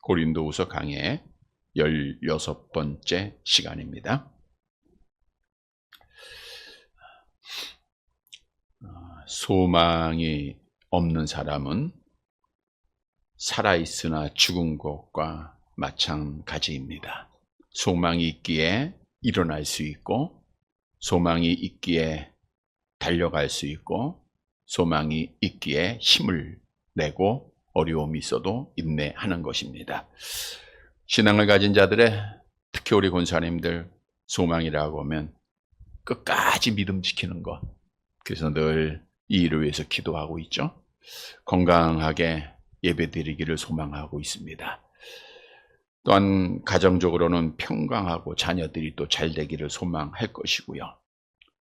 고린도후서 강의 16번째 시간입니다. 소망이 없는 사람은 살아있으나 죽은 것과 마찬가지입니다. 소망이 있기에 일어날 수 있고, 소망이 있기에 달려갈 수 있고, 소망이 있기에 힘을 내고 어려움이 있어도 인내하는 것입니다. 신앙을 가진 자들의, 특히 우리 권사님들, 소망이라고 하면 끝까지 믿음 지키는 것. 그래서 늘 이 일을 위해서 기도하고 있죠. 건강하게 예배드리기를 소망하고 있습니다. 또한 가정적으로는 평강하고 자녀들이 또 잘 되기를 소망할 것이고요.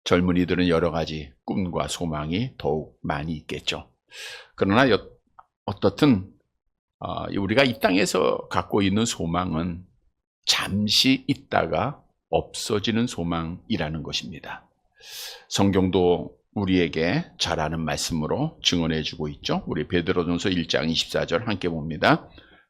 젊은이들은 여러 가지 꿈과 소망이 더욱 많이 있겠죠. 그러나 어떻든 우리가 이 땅에서 갖고 있는 소망은 잠시 있다가 없어지는 소망이라는 것입니다. 성경도 우리에게 잘 아는 말씀으로 증언해주고 있죠. 우리 베드로전서 1장 24절 함께 봅니다.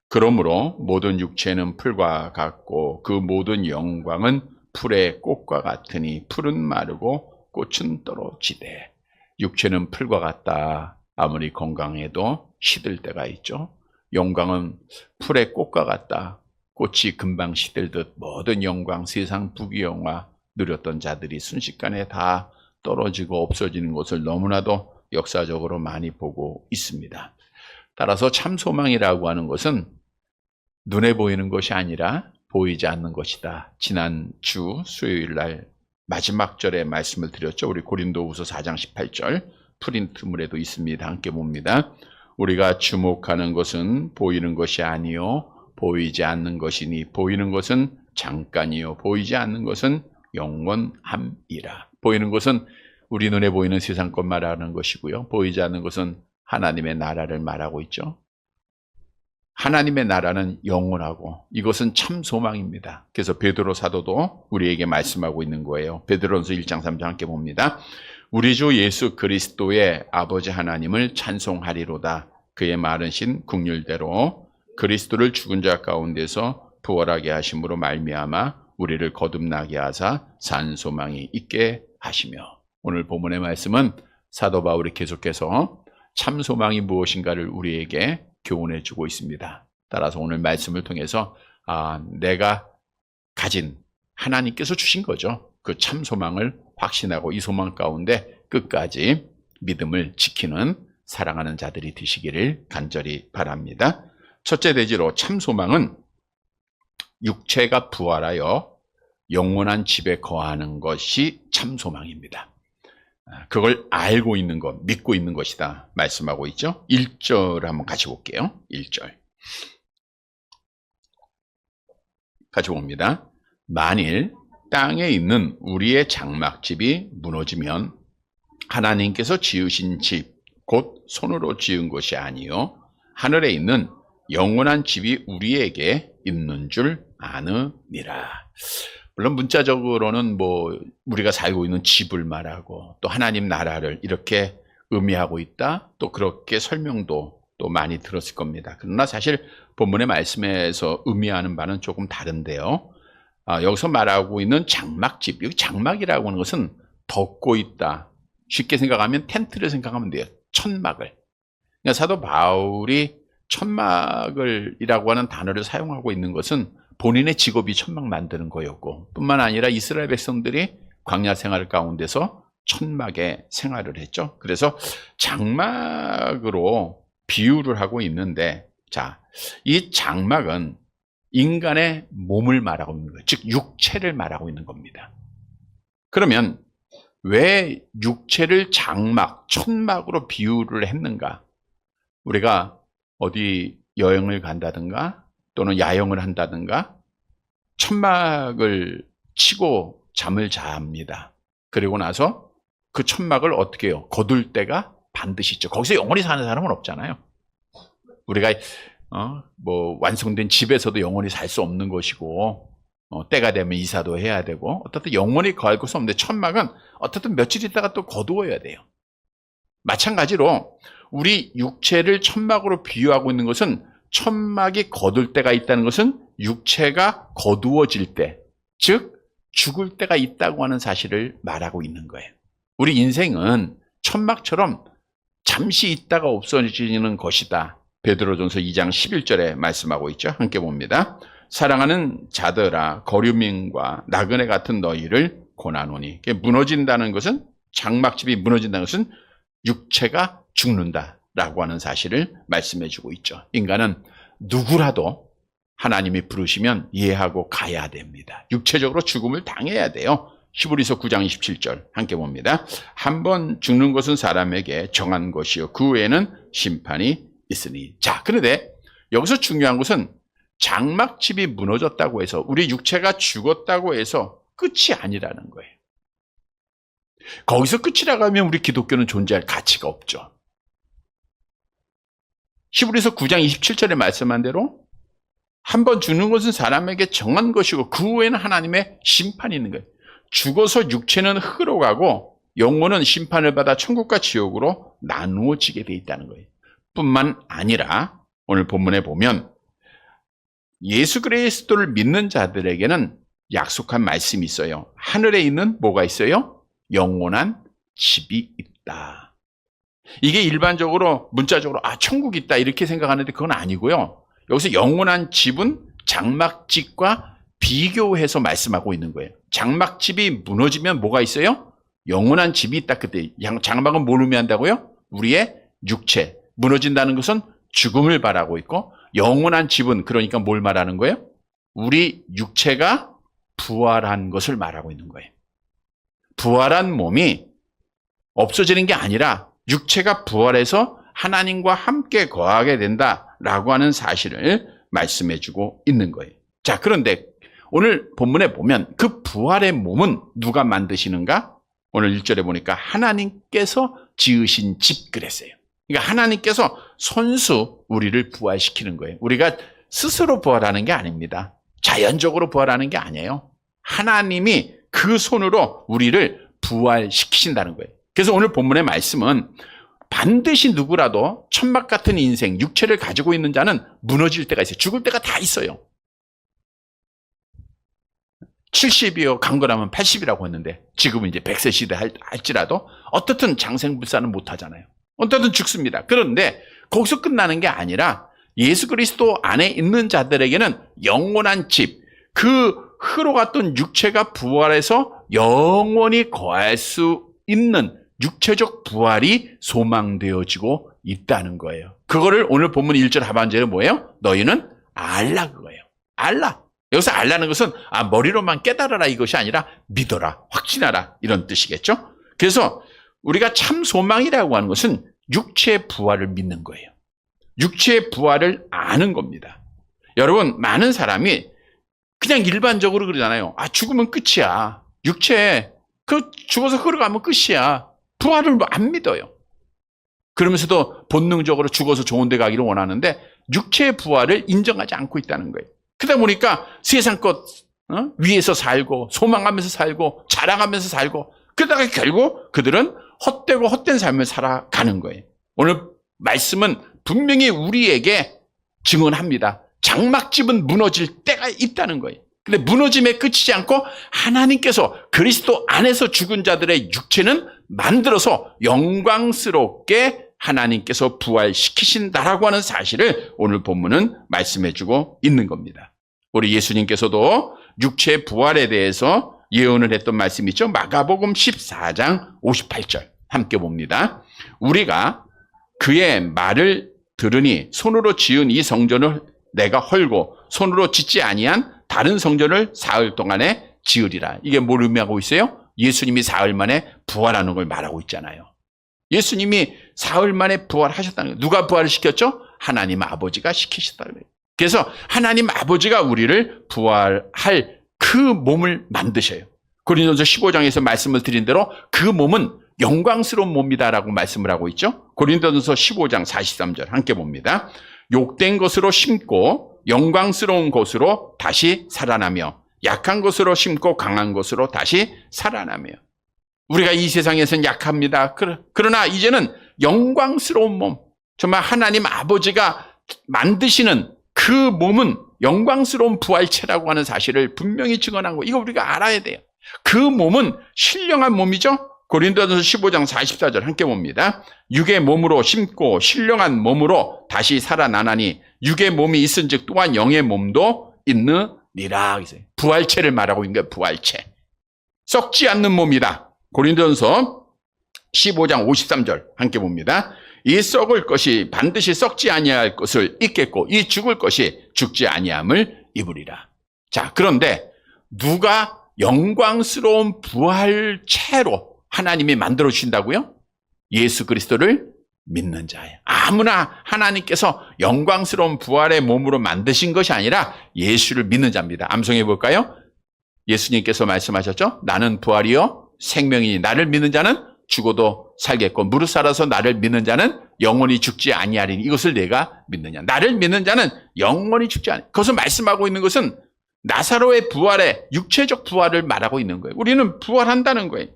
그러므로 모든 육체는 풀과 같고 그 모든 영광은 풀의 꽃과 같으니 풀은 마르고 꽃은 떨어지되. 육체는 풀과 같다. 아무리 건강해도 시들 때가 있죠. 영광은 풀의 꽃과 같다. 꽃이 금방 시들듯 모든 영광, 세상 부귀영화 누렸던 자들이 순식간에 다 떨어지고 없어지는 것을 너무나도 역사적으로 많이 보고 있습니다. 따라서 참 소망이라고 하는 것은 눈에 보이는 것이 아니라 보이지 않는 것이다. 지난주 수요일 날 마지막 절에 말씀을 드렸죠. 우리 고린도후서 4장 18절 프린트물에도 있습니다. 함께 봅니다. 우리가 주목하는 것은 보이는 것이 아니요 보이지 않는 것이니 보이는 것은 잠깐이요 보이지 않는 것은 영원함이라. 보이는 것은 우리 눈에 보이는 세상 것 말하는 것이고요. 보이지 않는 것은 하나님의 나라를 말하고 있죠. 하나님의 나라는 영원하고 이것은 참 소망입니다. 그래서 베드로 사도도 우리에게 말씀하고 있는 거예요. 베드로전서 1장 3장 함께 봅니다. 우리 주 예수 그리스도의 아버지 하나님을 찬송하리로다. 그의 많으신 긍휼대로 그리스도를 죽은 자 가운데서 부활하게 하심으로 말미암아 우리를 거듭나게 하사 산 소망이 있게 하시며. 오늘 본문의 말씀은 사도 바울이 계속해서 참 소망이 무엇인가를 우리에게 교훈해 주고 있습니다. 따라서 오늘 말씀을 통해서 내가 가진 하나님께서 주신 거죠. 그 참 소망을 확신하고 이 소망 가운데 끝까지 믿음을 지키는 사랑하는 자들이 되시기를 간절히 바랍니다. 첫째 대지로 참 소망은 육체가 부활하여 영원한 집에 거하는 것이 참 소망입니다. 그걸 알고 있는 것, 믿고 있는 것이다 말씀하고 있죠. 1절 한번 같이 볼게요. 1절 같이 봅니다. 만일 땅에 있는 우리의 장막집이 무너지면 하나님께서 지으신 집, 곧 손으로 지은 것이 아니요 하늘에 있는 영원한 집이 우리에게 있는 줄 아느니라. 물론 문자적으로는 우리가 살고 있는 집을 말하고 또 하나님 나라를 이렇게 의미하고 있다. 또 그렇게 설명도 또 많이 들었을 겁니다. 그러나 사실 본문의 말씀에서 의미하는 바는 조금 다른데요. 여기서 말하고 있는 장막집, 여기 장막이라고 하는 것은 덮고 있다. 쉽게 생각하면 텐트를 생각하면 돼요. 천막을. 그러니까 사도 바울이 천막이라고 하는 단어를 사용하고 있는 것은 본인의 직업이 천막 만드는 거였고 뿐만 아니라 이스라엘 백성들이 광야 생활 가운데서 천막에 생활을 했죠. 그래서 장막으로 비유를 하고 있는데, 자, 이 장막은 인간의 몸을 말하고 있는 거예요. 즉 육체를 말하고 있는 겁니다. 그러면 왜 육체를 장막, 천막으로 비유를 했는가? 우리가 어디 여행을 간다든가 또는 야영을 한다든가 천막을 치고 잠을 잡니다. 그리고 나서 그 천막을 어떻게 해요? 거둘 때가 반드시 있죠. 거기서 영원히 사는 사람은 없잖아요. 우리가 완성된 집에서도 영원히 살 수 없는 것이고 때가 되면 이사도 해야 되고 어떻든 영원히 거할 곳은 없는데 천막은 어떻든 며칠 있다가 또 거두어야 돼요. 마찬가지로 우리 육체를 천막으로 비유하고 있는 것은 천막이 거둘 때가 있다는 것은 육체가 거두어질 때, 즉 죽을 때가 있다고 하는 사실을 말하고 있는 거예요. 우리 인생은 천막처럼 잠시 있다가 없어지는 것이다. 베드로전서 2장 11절에 말씀하고 있죠. 함께 봅니다. 사랑하는 자들아, 거류민과 나그네 같은 너희를 고나노니. 무너진다는 것은, 장막집이 무너진다는 것은 육체가 죽는다라고 하는 사실을 말씀해 주고 있죠. 인간은 누구라도 하나님이 부르시면 이해하고 가야 됩니다. 육체적으로 죽음을 당해야 돼요. 히브리서 9장 27절 함께 봅니다. 한번 죽는 것은 사람에게 정한 것이요 그 후에는 심판이 있으니. 자, 그런데 여기서 중요한 것은 장막집이 무너졌다고 해서, 우리 육체가 죽었다고 해서 끝이 아니라는 거예요. 거기서 끝이라고 하면 우리 기독교는 존재할 가치가 없죠. 히브리서 9장 27절에 말씀한 대로 한번 죽는 것은 사람에게 정한 것이고 그 후에는 하나님의 심판이 있는 거예요. 죽어서 육체는 흙으로 가고 영혼은 심판을 받아 천국과 지옥으로 나누어지게 돼 있다는 거예요. 뿐만 아니라 오늘 본문에 보면 예수 그리스도를 믿는 자들에게는 약속한 말씀이 있어요. 하늘에 있는 뭐가 있어요? 영원한 집이 있다. 이게 일반적으로 문자적으로 천국이 있다 이렇게 생각하는데 그건 아니고요. 여기서 영원한 집은 장막집과 비교해서 말씀하고 있는 거예요. 장막집이 무너지면 뭐가 있어요? 영원한 집이 있다. 그때 장막은 뭘 의미한다고요? 우리의 육체. 무너진다는 것은 죽음을 말하고 있고, 영원한 집은 그러니까 뭘 말하는 거예요? 우리 육체가 부활한 것을 말하고 있는 거예요. 부활한 몸이 없어지는 게 아니라 육체가 부활해서 하나님과 함께 거하게 된다라고 하는 사실을 말씀해 주고 있는 거예요. 자, 그런데 오늘 본문에 보면 그 부활의 몸은 누가 만드시는가? 오늘 1절에 보니까 하나님께서 지으신 집 그랬어요. 그러니까 하나님께서 손수 우리를 부활시키는 거예요. 우리가 스스로 부활하는 게 아닙니다. 자연적으로 부활하는 게 아니에요. 하나님이 그 손으로 우리를 부활시키신다는 거예요. 그래서 오늘 본문의 말씀은 반드시 누구라도 천막 같은 인생, 육체를 가지고 있는 자는 무너질 때가 있어요. 죽을 때가 다 있어요. 70이요 강건하면 80이라고 했는데 지금은 이제 100세 시대 할지라도 어떻든 장생불사는 못하잖아요. 어떻든 죽습니다. 그런데 거기서 끝나는 게 아니라 예수 그리스도 안에 있는 자들에게는 영원한 집, 그 흐로 갔던 육체가 부활해서 영원히 거할 수 있는 육체적 부활이 소망되어지고 있다는 거예요. 그거를 오늘 본문 1절 하반절에 뭐예요? 너희는 알라 그거예요. 알라. 여기서 알라는 것은 머리로만 깨달아라 이것이 아니라 믿어라, 확신하라 이런 뜻이겠죠? 그래서 우리가 참 소망이라고 하는 것은 육체의 부활을 믿는 거예요. 육체의 부활을 아는 겁니다. 여러분, 많은 사람이 그냥 일반적으로 그러잖아요. 죽으면 끝이야. 육체, 죽어서 흘러가면 끝이야. 부활을 안 믿어요. 그러면서도 본능적으로 죽어서 좋은 데 가기를 원하는데 육체의 부활을 인정하지 않고 있다는 거예요. 그러다 보니까 세상 것 위에서 살고 소망하면서 살고 자랑하면서 살고 그러다가 결국 그들은 헛되고 헛된 삶을 살아가는 거예요. 오늘 말씀은 분명히 우리에게 증언합니다. 장막집은 무너질 때가 있다는 거예요. 근데 무너짐에 그치지 않고 하나님께서 그리스도 안에서 죽은 자들의 육체는 만들어서 영광스럽게 하나님께서 부활시키신다라고 하는 사실을 오늘 본문은 말씀해주고 있는 겁니다. 우리 예수님께서도 육체의 부활에 대해서 예언을 했던 말씀이 있죠. 마가복음 14장 58절 함께 봅니다. 우리가 그의 말을 들으니 손으로 지은 이 성전을 내가 헐고 손으로 짓지 아니한 다른 성전을 사흘 동안에 지으리라. 이게 뭘 의미하고 있어요? 예수님이 사흘 만에 부활하는 걸 말하고 있잖아요. 예수님이 사흘 만에 부활하셨다는 거예요. 누가 부활을 시켰죠? 하나님 아버지가 시키셨다는 거예요. 그래서 하나님 아버지가 우리를 부활할 그 몸을 만드셔요. 고린도전서 15장에서 말씀을 드린 대로 그 몸은 영광스러운 몸이다라고 말씀을 하고 있죠. 고린도전서 15장 43절 함께 봅니다. 욕된 것으로 심고 영광스러운 것으로 다시 살아나며 약한 것으로 심고 강한 것으로 다시 살아나며. 우리가 이 세상에서는 약합니다. 그러나 이제는 영광스러운 몸, 정말 하나님 아버지가 만드시는 그 몸은 영광스러운 부활체라고 하는 사실을 분명히 증언한 거. 이거 우리가 알아야 돼요. 그 몸은 신령한 몸이죠. 고린도전서 15장 44절 함께 봅니다. 육의 몸으로 심고 신령한 몸으로 다시 살아나나니 육의 몸이 있은즉 또한 영의 몸도 있느니라. 부활체를 말하고 있는 거예요. 부활체. 썩지 않는 몸이다. 고린도전서 15장 53절 함께 봅니다. 이 썩을 것이 반드시 썩지 아니할 것을 입겠고 이 죽을 것이 죽지 아니함을 입으리라. 자, 그런데 누가 영광스러운 부활체로 하나님이 만들어 주신다고요? 예수 그리스도를 믿는 자예요. 아무나 하나님께서 영광스러운 부활의 몸으로 만드신 것이 아니라 예수를 믿는 자입니다. 암송해 볼까요? 예수님께서 말씀하셨죠? 나는 부활이요 생명이니 나를 믿는 자는 죽어도 살겠고 무릇 살아서 나를 믿는 자는 영원히 죽지 아니하리니 이것을 내가 믿느냐. 나를 믿는 자는 영원히 죽지 아니하리니. 그것을 말씀하고 있는 것은 나사로의 부활의 육체적 부활을 말하고 있는 거예요. 우리는 부활한다는 거예요.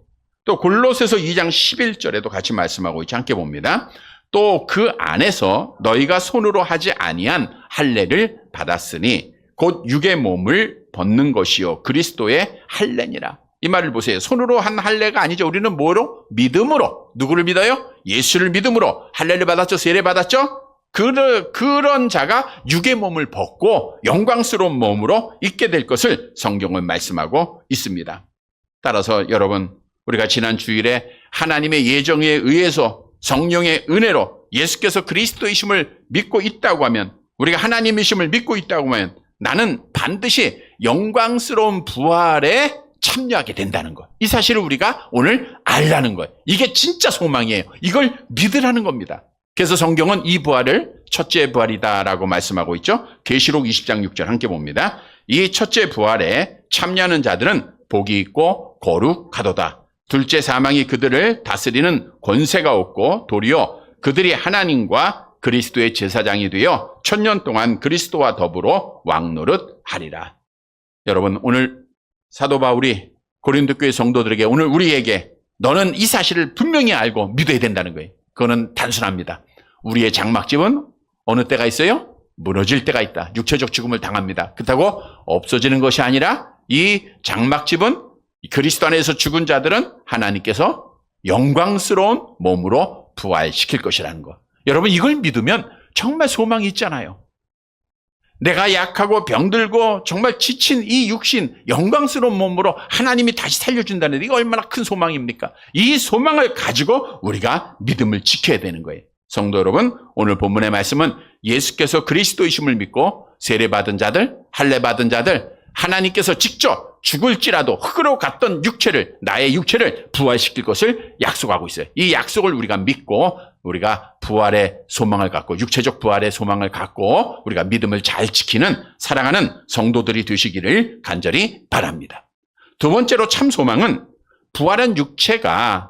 또 골로새서 2장 11절에도 같이 말씀하고 있지 않게 봅니다. 또 그 안에서 너희가 손으로 하지 아니한 할례를 받았으니 곧 육의 몸을 벗는 것이요 그리스도의 할례니라. 이 말을 보세요. 손으로 한 할례가 아니죠. 우리는 뭐로? 믿음으로. 누구를 믿어요? 예수를 믿음으로 할례를 받았죠. 세례 받았죠. 그런 자가 육의 몸을 벗고 영광스러운 몸으로 있게 될 것을 성경은 말씀하고 있습니다. 따라서 여러분, 우리가 지난 주일에 하나님의 예정에 의해서 성령의 은혜로 예수께서 그리스도이심을 믿고 있다고 하면, 우리가 하나님이심을 믿고 있다고 하면 나는 반드시 영광스러운 부활에 참여하게 된다는 것. 이 사실을 우리가 오늘 알라는 거예요. 이게 진짜 소망이에요. 이걸 믿으라는 겁니다. 그래서 성경은 이 부활을 첫째 부활이다라고 말씀하고 있죠. 계시록 20장 6절 함께 봅니다. 이 첫째 부활에 참여하는 자들은 복이 있고 거룩하도다. 둘째 사망이 그들을 다스리는 권세가 없고 도리어 그들이 하나님과 그리스도의 제사장이 되어 1000년 동안 그리스도와 더불어 왕노릇하리라. 여러분, 오늘 사도 바울이 고린도 교회 성도들에게, 오늘 우리에게 너는 이 사실을 분명히 알고 믿어야 된다는 거예요. 그거는 단순합니다. 우리의 장막집은 어느 때가 있어요? 무너질 때가 있다. 육체적 죽음을 당합니다. 그렇다고 없어지는 것이 아니라 이 장막집은 그리스도 안에서 죽은 자들은 하나님께서 영광스러운 몸으로 부활시킬 것이라는 것. 여러분, 이걸 믿으면 정말 소망이 있잖아요. 내가 약하고 병들고 정말 지친 이 육신, 영광스러운 몸으로 하나님이 다시 살려준다는 게 얼마나 큰 소망입니까? 이 소망을 가지고 우리가 믿음을 지켜야 되는 거예요. 성도 여러분, 오늘 본문의 말씀은 예수께서 그리스도이심을 믿고 세례받은 자들, 할례받은 자들, 하나님께서 직접 죽을지라도 흙으로 갔던 육체를, 나의 육체를 부활시킬 것을 약속하고 있어요. 이 약속을 우리가 믿고 우리가 부활의 소망을 갖고, 육체적 부활의 소망을 갖고 우리가 믿음을 잘 지키는 사랑하는 성도들이 되시기를 간절히 바랍니다. 두 번째로 참 소망은 부활한 육체가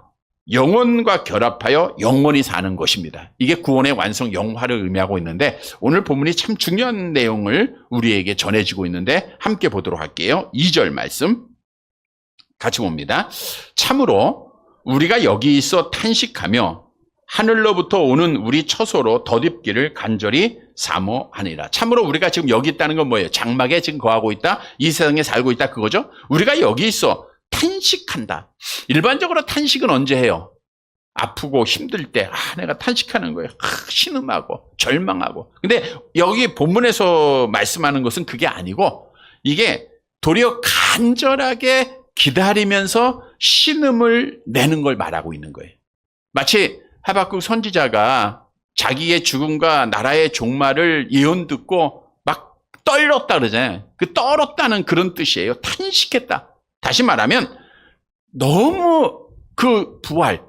영혼과 결합하여 영원히 사는 것입니다. 이게 구원의 완성, 영화를 의미하고 있는데 오늘 본문이 참 중요한 내용을 우리에게 전해지고 있는데 함께 보도록 할게요. 2절 말씀 같이 봅니다. 참으로 우리가 여기 있어 탄식하며 하늘로부터 오는 우리 처소로 덧입기를 간절히 사모하니라. 참으로 우리가 지금 여기 있다는 건 뭐예요? 장막에 지금 거하고 있다, 이 세상에 살고 있다, 그거죠. 우리가 여기 있어 탄식한다. 일반적으로 탄식은 언제 해요? 아프고 힘들 때 내가 탄식하는 거예요. 신음하고 절망하고. 근데 여기 본문에서 말씀하는 것은 그게 아니고 이게 도리어 간절하게 기다리면서 신음을 내는 걸 말하고 있는 거예요. 마치 하박국 선지자가 자기의 죽음과 나라의 종말을 예언 듣고 막 떨었다 그러잖아요. 그 떨었다는 그런 뜻이에요. 탄식했다. 다시 말하면 너무 그 부활,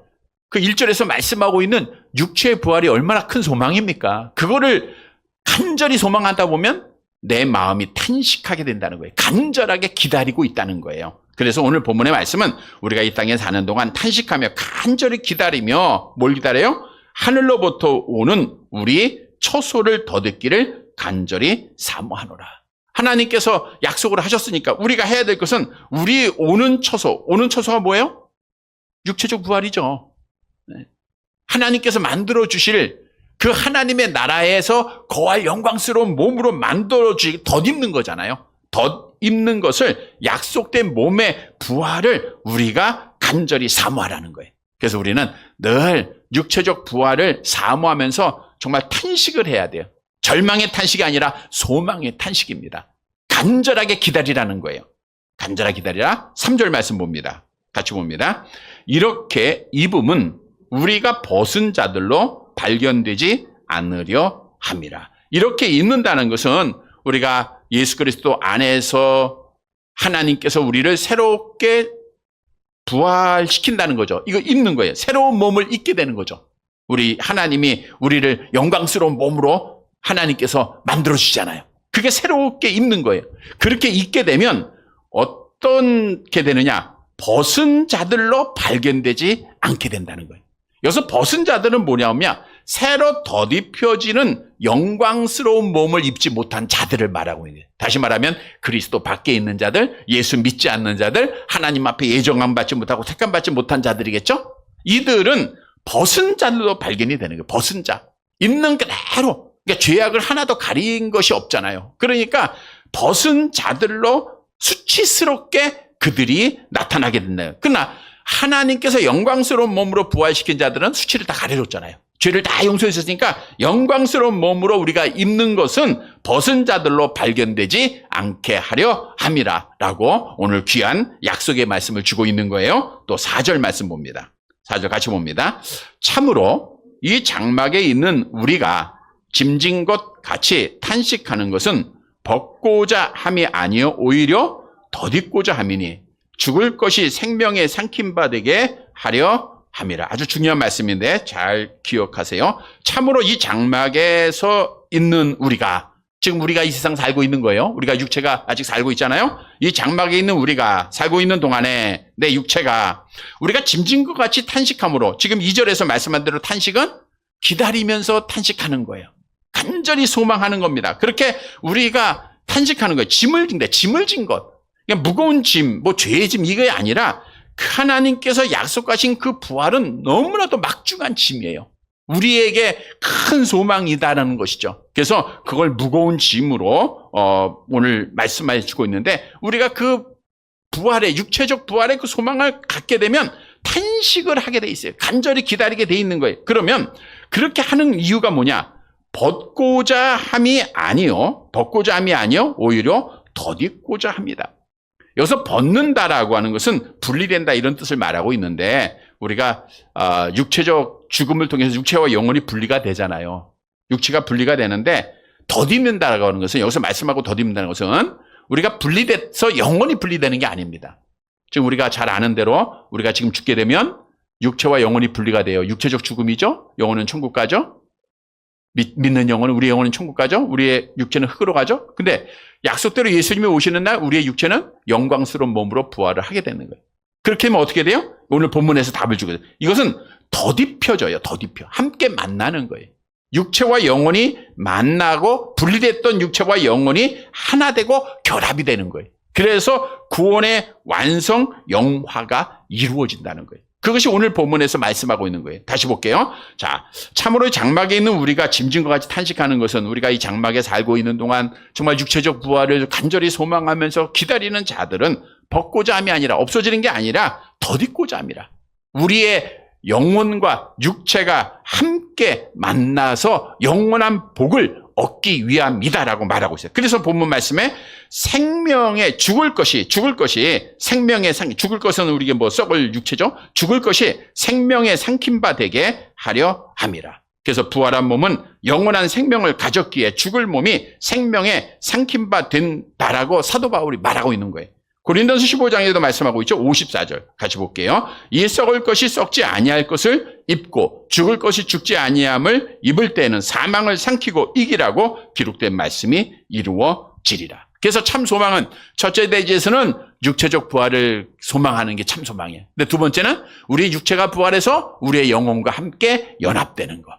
그 1절에서 말씀하고 있는 육체의 부활이 얼마나 큰 소망입니까? 그거를 간절히 소망하다 보면 내 마음이 탄식하게 된다는 거예요. 간절하게 기다리고 있다는 거예요. 그래서 오늘 본문의 말씀은 우리가 이 땅에 사는 동안 탄식하며 간절히 기다리며 뭘 기다려요? 하늘로부터 오는 우리 처소를 덧입기를 간절히 사모하노라. 하나님께서 약속을 하셨으니까 우리가 해야 될 것은 우리 오는 처소가 뭐예요? 육체적 부활이죠. 하나님께서 만들어 주실 그 하나님의 나라에서 거할 영광스러운 몸으로 만들어주기, 덧입는 거잖아요. 덧입는 것을 약속된 몸의 부활을 우리가 간절히 사모하라는 거예요. 그래서 우리는 늘 육체적 부활을 사모하면서 정말 탄식을 해야 돼요. 절망의 탄식이 아니라 소망의 탄식입니다. 간절하게 기다리라는 거예요. 간절하게 기다리라. 3절 말씀 봅니다. 같이 봅니다. 이렇게 입음은 우리가 벗은 자들로 발견되지 않으려 함이라. 이렇게 입는다는 것은 우리가 예수 그리스도 안에서 하나님께서 우리를 새롭게 부활시킨다는 거죠. 이거 입는 거예요. 새로운 몸을 입게 되는 거죠. 우리 하나님이 우리를 영광스러운 몸으로 하나님께서 만들어주시잖아요. 그게 새롭게 입는 거예요. 그렇게 입게 되면 어떻게 되느냐? 벗은 자들로 발견되지 않게 된다는 거예요. 여기서 벗은 자들은 뭐냐면 새로 덧입혀지는 영광스러운 몸을 입지 못한 자들을 말하고 있는 거예요. 다시 말하면 그리스도 밖에 있는 자들, 예수 믿지 않는 자들, 하나님 앞에 예정함 받지 못하고 택함 받지 못한 자들이겠죠? 이들은 벗은 자들로 발견이 되는 거예요. 벗은 자. 있는 그대로. 그러니까 죄악을 하나도 가린 것이 없잖아요. 그러니까 벗은 자들로 수치스럽게 그들이 나타나게 된다. 그러나 하나님께서 영광스러운 몸으로 부활시킨 자들은 수치를 다 가려줬잖아요. 죄를 다 용서해 주셨으니까 영광스러운 몸으로 우리가 입는 것은 벗은 자들로 발견되지 않게 하려 함이라 라고 오늘 귀한 약속의 말씀을 주고 있는 거예요. 또 4절 말씀 봅니다. 4절 같이 봅니다. 참으로 이 장막에 있는 우리가 짐진 것 같이 탄식하는 것은 벗고자 함이 아니요 오히려 덧입고자 함이니 죽을 것이 생명에 삼킨 바 되게 하려 함이라. 아주 중요한 말씀인데 잘 기억하세요. 참으로 이 장막에서 있는 우리가, 지금 우리가 이 세상 살고 있는 거예요. 우리가 육체가 아직 살고 있잖아요. 이 장막에 있는 우리가 살고 있는 동안에 내 육체가 우리가 짐진 것 같이 탄식함으로, 지금 2절에서 말씀한 대로 탄식은 기다리면서 탄식하는 거예요. 간절히 소망하는 겁니다. 그렇게 우리가 탄식하는 거예요. 짐을 진 것. 그냥 무거운 짐, 뭐 죄의 짐 이게 아니라 하나님께서 약속하신 그 부활은 너무나도 막중한 짐이에요. 우리에게 큰 소망이다라는 것이죠. 그래서 그걸 무거운 짐으로 오늘 말씀해 주고 있는데, 우리가 그 부활의, 육체적 부활의 그 소망을 갖게 되면 탄식을 하게 돼 있어요. 간절히 기다리게 돼 있는 거예요. 그러면 그렇게 하는 이유가 뭐냐? 벗고자 함이 아니요 오히려 덧입고자 합니다. 여기서 벗는다라고 하는 것은 분리된다 이런 뜻을 말하고 있는데, 우리가 육체적 죽음을 통해서 육체와 영혼이 분리가 되잖아요. 육체가 분리가 되는데 덧입는다라고 하는 것은, 여기서 말씀하고 덧입는다는 것은 우리가 분리돼서 영혼이 분리되는 게 아닙니다. 지금 우리가 잘 아는 대로 우리가 지금 죽게 되면 육체와 영혼이 분리가 돼요. 육체적 죽음이죠. 영혼은 천국 가죠. 믿는 영혼은, 우리의 영혼은 천국 가죠. 우리의 육체는 흙으로 가죠. 근데 약속대로 예수님이 오시는 날 우리의 육체는 영광스러운 몸으로 부활을 하게 되는 거예요. 그렇게 하면 어떻게 돼요? 오늘 본문에서 답을 주거든요. 이것은 덧입혀져요. 덧입혀. 함께 만나는 거예요. 육체와 영혼이 만나고 분리됐던 육체와 영혼이 하나 되고 결합이 되는 거예요. 그래서 구원의 완성, 영화가 이루어진다는 거예요. 그것이 오늘 본문에서 말씀하고 있는 거예요. 다시 볼게요. 자, 참으로 장막에 있는 우리가 짐진 것 같이 탄식하는 것은, 우리가 이 장막에 살고 있는 동안 정말 육체적 부활을 간절히 소망하면서 기다리는 자들은 벗고자 함이 아니라, 없어지는 게 아니라 덧입고자 함이라. 우리의 영혼과 육체가 함께 만나서 영원한 복을 얻기 위함이다라고 말하고 있어요. 그래서 본문 말씀에 생명의 죽을 것이 생명의 죽을 것은 우리에게 뭐 썩을 육체죠. 죽을 것이 생명의 삼킨 바 되게 하려 함이라. 그래서 부활한 몸은 영원한 생명을 가졌기에 죽을 몸이 생명의 삼킨 바 된다라고 사도 바울이 말하고 있는 거예요. 고린도서 15장에도 말씀하고 있죠. 54절 같이 볼게요. 이 썩을 것이 썩지 아니할 것을 입고 죽을 것이 죽지 아니함을 입을 때에는 사망을 삼키고 이기라고 기록된 말씀이 이루어지리라. 그래서 참 소망은, 첫째 대지에서는 육체적 부활을 소망하는 게 참 소망이에요. 근데 두 번째는 우리 육체가 부활해서 우리의 영혼과 함께 연합되는 것.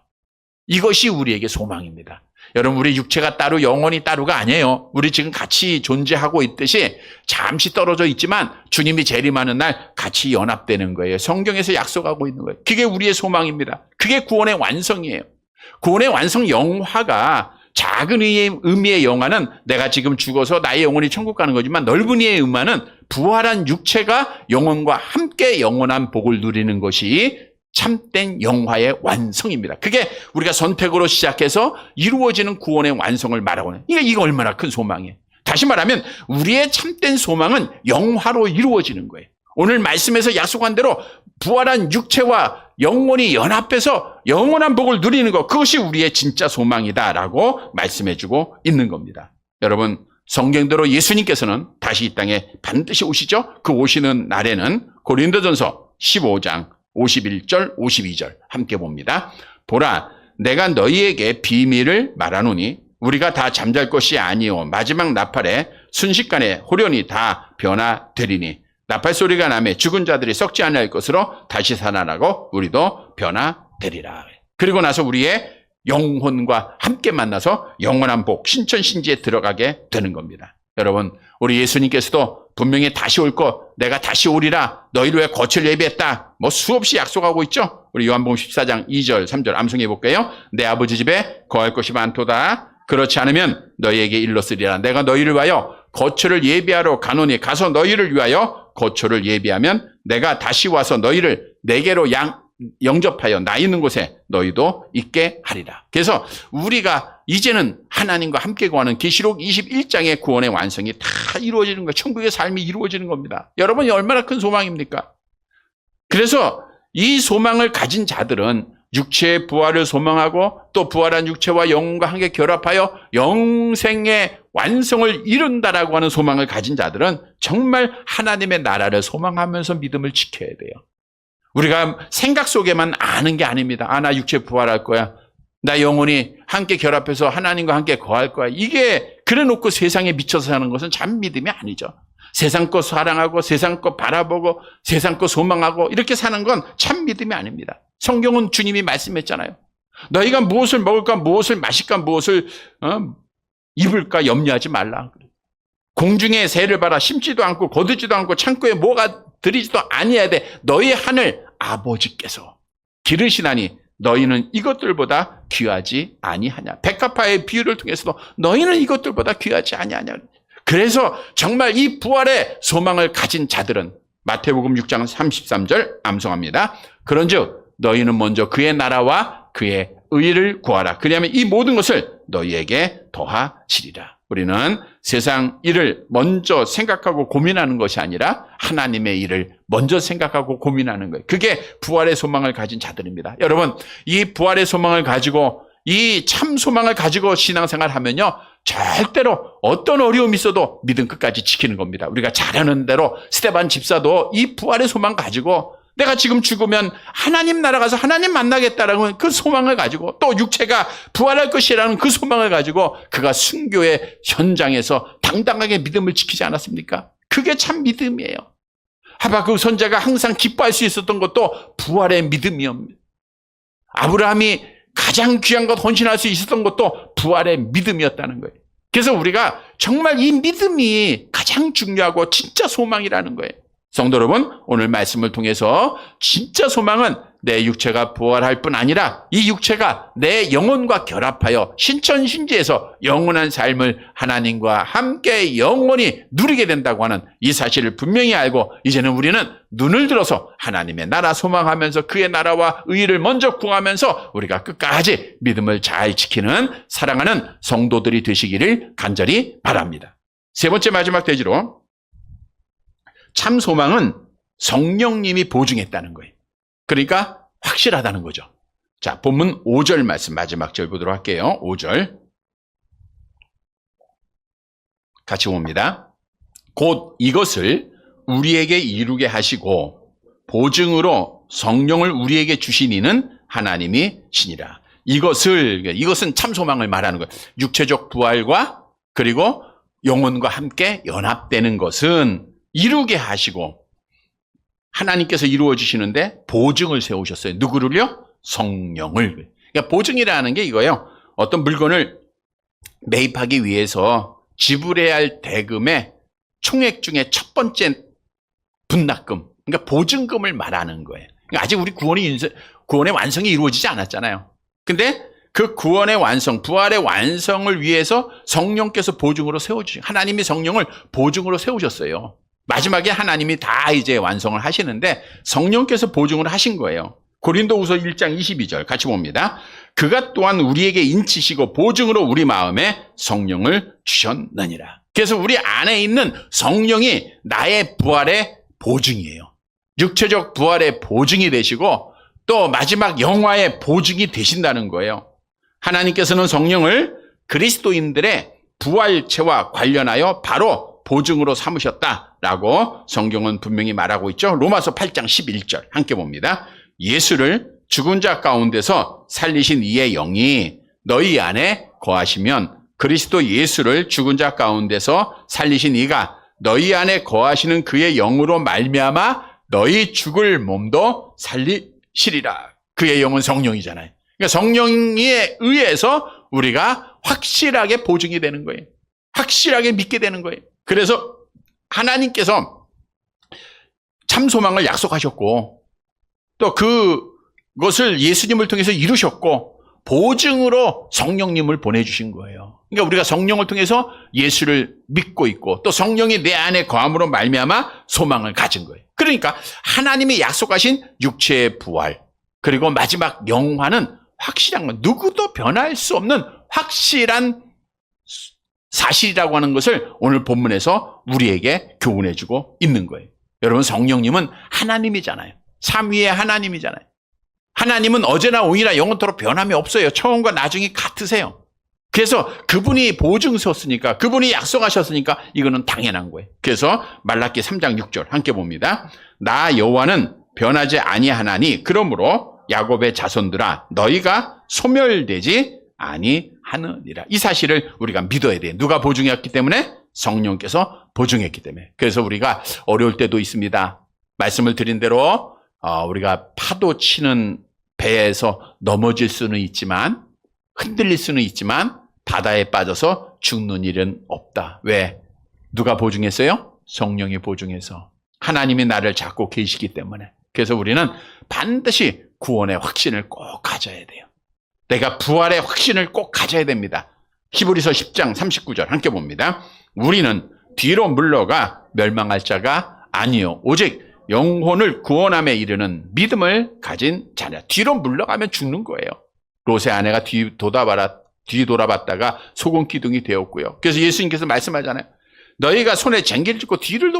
이것이 우리에게 소망입니다. 여러분, 우리 육체가 따로 영혼이 따로가 아니에요. 우리 지금 같이 존재하고 있듯이 잠시 떨어져 있지만 주님이 재림하는 날 같이 연합되는 거예요. 성경에서 약속하고 있는 거예요. 그게 우리의 소망입니다. 그게 구원의 완성이에요. 구원의 완성 영화가 작은 의미의 영화는 내가 지금 죽어서 나의 영혼이 천국 가는 거지만 넓은 의미의 영화는 부활한 육체가 영혼과 함께 영원한 복을 누리는 것이 참된 영화의 완성입니다. 그게 우리가 선택으로 시작해서 이루어지는 구원의 완성을 말하고 있는. 이거 얼마나 큰 소망이에요. 다시 말하면 우리의 참된 소망은 영화로 이루어지는 거예요. 오늘 말씀에서 약속한 대로 부활한 육체와 영혼이 연합해서 영원한 복을 누리는 것, 그것이 우리의 진짜 소망이다라고 말씀해주고 있는 겁니다. 여러분, 성경대로 예수님께서는 다시 이 땅에 반드시 오시죠. 그 오시는 날에는 고린도전서 15장 51절 52절 함께 봅니다. 보라, 내가 너희에게 비밀을 말하노니 우리가 다 잠잘 것이 아니요 마지막 나팔에 순식간에 호련히 다 변화되리니 나팔 소리가 나매 죽은 자들이 썩지 아니할 것으로 다시 살아나고 우리도 변화되리라. 그리고 나서 우리의 영혼과 함께 만나서 영원한 복, 신천신지에 들어가게 되는 겁니다. 여러분, 우리 예수님께서도 분명히 다시 올 것, 내가 다시 오리라, 너희를 위해 거처를 예비했다, 수없이 약속하고 있죠. 우리 요한복음 14장 2절 3절 암송해 볼게요. 내 아버지 집에 거할 것이 많도다. 그렇지 않으면 너희에게 일렀으리라. 내가 너희를 위하여 거처를 예비하러 가노니 가서 너희를 위하여 거처를 예비하면 내가 다시 와서 너희를 내게로 영접하여 나 있는 곳에 너희도 있게 하리라. 그래서 우리가 이제는 하나님과 함께 거하는 계시록 21장의 구원의 완성이 다 이루어지는 거예요. 천국의 삶이 이루어지는 겁니다. 여러분이 얼마나 큰 소망입니까? 그래서 이 소망을 가진 자들은 육체의 부활을 소망하고 또 부활한 육체와 영혼과 함께 결합하여 영생의 완성을 이룬다라고 하는 소망을 가진 자들은 정말 하나님의 나라를 소망하면서 믿음을 지켜야 돼요. 우리가 생각 속에만 아는 게 아닙니다. 나 육체 부활할 거야. 나 영혼이 함께 결합해서 하나님과 함께 거할 거야. 이게 그래놓고 세상에 미쳐서 사는 것은 참 믿음이 아니죠. 세상 것 사랑하고 세상 것 바라보고 세상 것 소망하고 이렇게 사는 건 참 믿음이 아닙니다. 성경은 주님이 말씀했잖아요. 너희가 무엇을 먹을까, 무엇을 마실까, 무엇을 입을까 염려하지 말라. 공중의 새를 봐라. 심지도 않고 거두지도 않고 창고에 뭐가 들이지도 아니해야 돼. 너희 하늘 아버지께서 기르시나니 너희는 이것들보다 귀하지 아니하냐. 백합화의 비유를 통해서도 너희는 이것들보다 귀하지 아니하냐. 그래서 정말 이 부활의 소망을 가진 자들은 마태복음 6장 33절 암송합니다. 그런즉 너희는 먼저 그의 나라와 그의 의를 구하라. 그리하면 이 모든 것을 너희에게 더하시리라. 우리는 세상 일을 먼저 생각하고 고민하는 것이 아니라 하나님의 일을 먼저 생각하고 고민하는 거예요. 그게 부활의 소망을 가진 자들입니다. 여러분, 이 부활의 소망을 가지고 이 참 소망을 가지고 신앙생활 하면요, 절대로 어떤 어려움이 있어도 믿음 끝까지 지키는 겁니다. 우리가 잘하는 대로 스데반 집사도 이 부활의 소망 가지고 내가 지금 죽으면 하나님 나라 가서 하나님 만나겠다라는 그 소망을 가지고 또 육체가 부활할 것이라는 그 소망을 가지고 그가 순교의 현장에서 당당하게 믿음을 지키지 않았습니까? 그게 참 믿음이에요. 하박국 선지자가 항상 기뻐할 수 있었던 것도 부활의 믿음이옵니다. 아브라함이 가장 귀한 것 헌신할 수 있었던 것도 부활의 믿음이었다는 거예요. 그래서 우리가 정말 이 믿음이 가장 중요하고 진짜 소망이라는 거예요. 성도 여러분, 오늘 말씀을 통해서 진짜 소망은 내 육체가 부활할 뿐 아니라 이 육체가 내 영혼과 결합하여 신천신지에서 영원한 삶을 하나님과 함께 영원히 누리게 된다고 하는 이 사실을 분명히 알고 이제는 우리는 눈을 들어서 하나님의 나라 소망하면서 그의 나라와 의의를 먼저 구하면서 우리가 끝까지 믿음을 잘 지키는 사랑하는 성도들이 되시기를 간절히 바랍니다. 세 번째 마지막 대지로 참 소망은 성령님이 보증했다는 거예요. 그러니까 확실하다는 거죠. 자, 본문 5절 말씀 마지막 절 보도록 할게요. 5절 같이 봅니다. 곧 이것을 우리에게 이루게 하시고 보증으로 성령을 우리에게 주시니는 하나님이 시니라. 이것은 참 소망을 말하는 거예요. 육체적 부활과 그리고 영혼과 함께 연합되는 것은 이루게 하시고 하나님께서 이루어 주시는데 보증을 세우셨어요. 누구를요? 성령을. 그러니까 보증이라는 게 이거예요. 어떤 물건을 매입하기 위해서 지불해야 할 대금의 총액 중에 첫 번째 분납금, 그러니까 보증금을 말하는 거예요. 그러니까 아직 우리 구원의 완성이 이루어지지 않았잖아요. 근데 그 구원의 완성, 부활의 완성을 위해서 성령께서 보증으로 세워주신, 하나님이 성령을 보증으로 세우셨어요. 마지막에 하나님이 다 이제 완성을 하시는데 성령께서 보증을 하신 거예요. 고린도후서 1장 22절 같이 봅니다. 그가 또한 우리에게 인치시고 보증으로 우리 마음에 성령을 주셨느니라. 그래서 우리 안에 있는 성령이 나의 부활의 보증이에요. 육체적 부활의 보증이 되시고 또 마지막 영화의 보증이 되신다는 거예요. 하나님께서는 성령을 그리스도인들의 부활체와 관련하여 바로 보증으로 삼으셨다라고 성경은 분명히 말하고 있죠. 로마서 8장 11절 함께 봅니다. 예수를 죽은 자 가운데서 살리신 이의 영이 너희 안에 거하시면 그리스도 예수를 죽은 자 가운데서 살리신 이가 너희 안에 거하시는 그의 영으로 말미암아 너희 죽을 몸도 살리시리라. 그의 영은 성령이잖아요. 그러니까 성령에 의해서 우리가 확실하게 보증이 되는 거예요. 확실하게 믿게 되는 거예요. 그래서 하나님께서 참 소망을 약속하셨고 또 그것을 예수님을 통해서 이루셨고 보증으로 성령님을 보내주신 거예요. 그러니까 우리가 성령을 통해서 예수를 믿고 있고 또 성령이 내 안에 거함으로 말미암아 소망을 가진 거예요. 그러니까 하나님이 약속하신 육체의 부활 그리고 마지막 영화는 확실한 건 누구도 변할 수 없는 확실한 사실이라고 하는 것을 오늘 본문에서 우리에게 교훈해주고 있는 거예요. 여러분 성령님은 하나님이잖아요. 삼위의 하나님이잖아요. 하나님은 어제나 오늘이나 영원토록 변함이 없어요. 처음과 나중이 같으세요. 그래서 그분이 보증 섰으니까 그분이 약속하셨으니까 이거는 당연한 거예요. 그래서 말라기 3장 6절 함께 봅니다. 나 여호와는 변하지 아니하나니 그러므로 야곱의 자손들아 너희가 소멸되지 아니하느니라. 이 사실을 우리가 믿어야 돼요. 누가 보증했기 때문에? 성령께서 보증했기 때문에. 그래서 우리가 어려울 때도 있습니다. 말씀을 드린 대로 우리가 파도 치는 배에서 넘어질 수는 있지만 흔들릴 수는 있지만 바다에 빠져서 죽는 일은 없다. 왜? 누가 보증했어요? 성령이 보증해서. 하나님이 나를 잡고 계시기 때문에. 그래서 우리는 반드시 구원의 확신을 꼭 가져야 돼요. 내가 부활의 확신을 꼭 가져야 됩니다. 히브리서 10장 39절 함께 봅니다. 우리는 뒤로 물러가 멸망할 자가 아니요 오직 영혼을 구원함에 이르는 믿음을 가진 자냐. 뒤로 물러가면 죽는 거예요. 롯의 아내가 뒤돌아봤다가 소금 기둥이 되었고요. 그래서 예수님께서 말씀하잖아요. 너희가 손에 쟁기를 쥐고 뒤를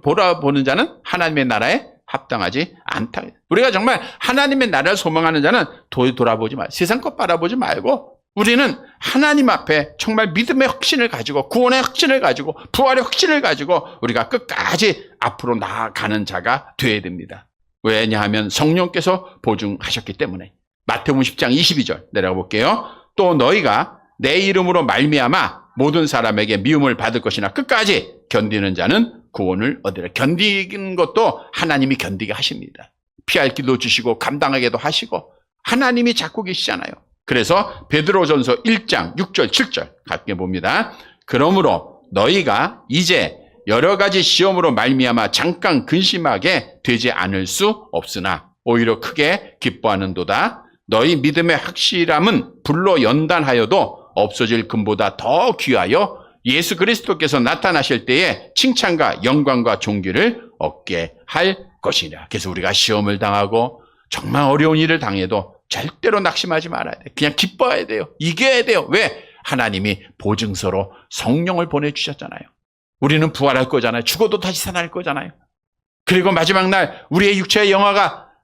돌아보는 자는 하나님의 나라에 합당하지 않다. 우리가 정말 하나님의 나라를 소망하는 자는 돌아보지 말고 세상 것 바라보지 말고 우리는 하나님 앞에 정말 믿음의 확신을 가지고 구원의 확신을 가지고 부활의 확신을 가지고 우리가 끝까지 앞으로 나아가는 자가 되어야 됩니다. 왜냐하면 성령께서 보증하셨기 때문에. 마태복음 10장 22절 내려가 볼게요. 또 너희가 내 이름으로 말미암아 모든 사람에게 미움을 받을 것이나 끝까지 견디는 자는 구원을 얻으라. 견디는 것도 하나님이 견디게 하십니다. 피할 길도 주시고 감당하게도 하시고 하나님이 잡고 계시잖아요. 그래서 베드로전서 1장 6절 7절 함께 봅니다. 그러므로 너희가 이제 여러 가지 시험으로 말미암아 잠깐 근심하게 되지 않을 수 없으나 오히려 크게 기뻐하는도다. 너희 믿음의 확실함은 불로 연단하여도 없어질 금보다 더 귀하여 예수 그리스도께서 나타나실 때에 칭찬과 영광과 존귀를 얻게 할 것이라. 그래서 우리가 시험을 당하고 정말 어려운 일을 당해도 절대로 낙심하지 말아야 돼요. 그냥 기뻐해야 돼요. 이겨야 돼요. 왜? 하나님이 보증서로 성령을 보내주셨잖아요. 우리는 부활할 거잖아요. 죽어도 다시 살아날 거잖아요. 그리고 마지막 날 우리의 육체의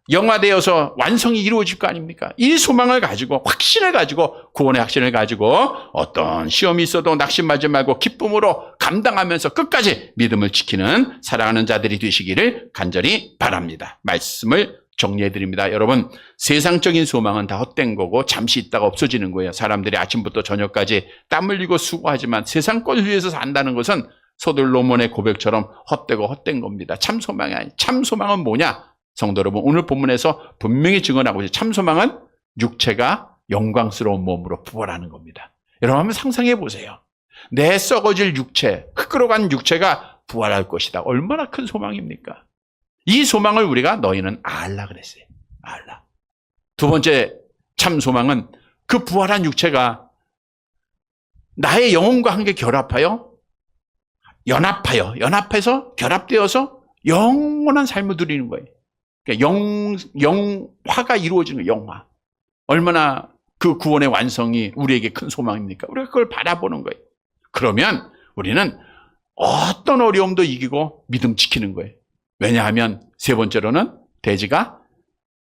영화되어서 완성이 이루어질 거 아닙니까? 이 소망을 가지고 확신을 가지고 구원의 확신을 가지고 어떤 시험이 있어도 낙심하지 말고 기쁨으로 감당하면서 끝까지 믿음을 지키는 사랑하는 자들이 되시기를 간절히 바랍니다. 말씀을 정리해드립니다. 여러분 세상적인 소망은 다 헛된 거고 잠시 있다가 없어지는 거예요. 사람들이 아침부터 저녁까지 땀 흘리고 수고하지만 세상 걸 위해서 산다는 것은 소들로몬의 고백처럼 헛되고 헛된 겁니다. 참 소망이 아니. 참 소망은 뭐냐? 성도 여러분 오늘 본문에서 분명히 증언하고 있어요. 참 소망은 육체가 영광스러운 몸으로 부활하는 겁니다. 여러분 한번 상상해 보세요. 내 썩어질 육체, 흙으로 간 육체가 부활할 것이다. 얼마나 큰 소망입니까? 이 소망을 우리가 너희는 알라 그랬어요. 알라. 두 번째 참 소망은 그 부활한 육체가 나의 영혼과 함께 연합해서 결합되어서 영원한 삶을 누리는 거예요. 그러니까 영화가 이루어지는 거예요. 영화. 얼마나 그 구원의 완성이 우리에게 큰 소망입니까? 우리가 그걸 바라보는 거예요. 그러면 우리는 어떤 어려움도 이기고 믿음 지키는 거예요. 왜냐하면 세 번째로는 대지가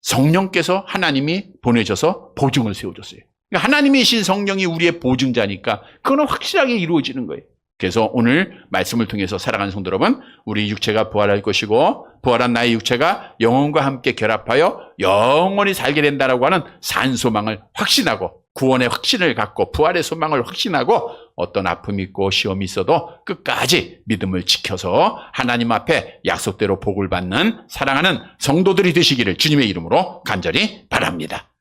성령께서 하나님이 보내셔서 보증을 세워줬어요. 그러니까 하나님이신 성령이 우리의 보증자니까 그거는 확실하게 이루어지는 거예요. 그래서 오늘 말씀을 통해서 사랑하는 성도 여러분, 우리 육체가 부활할 것이고 부활한 나의 육체가 영혼과 함께 결합하여 영원히 살게 된다라고 하는 산소망을 확신하고 구원의 확신을 갖고 부활의 소망을 확신하고 어떤 아픔이 있고 시험이 있어도 끝까지 믿음을 지켜서 하나님 앞에 약속대로 복을 받는 사랑하는 성도들이 되시기를 주님의 이름으로 간절히 바랍니다.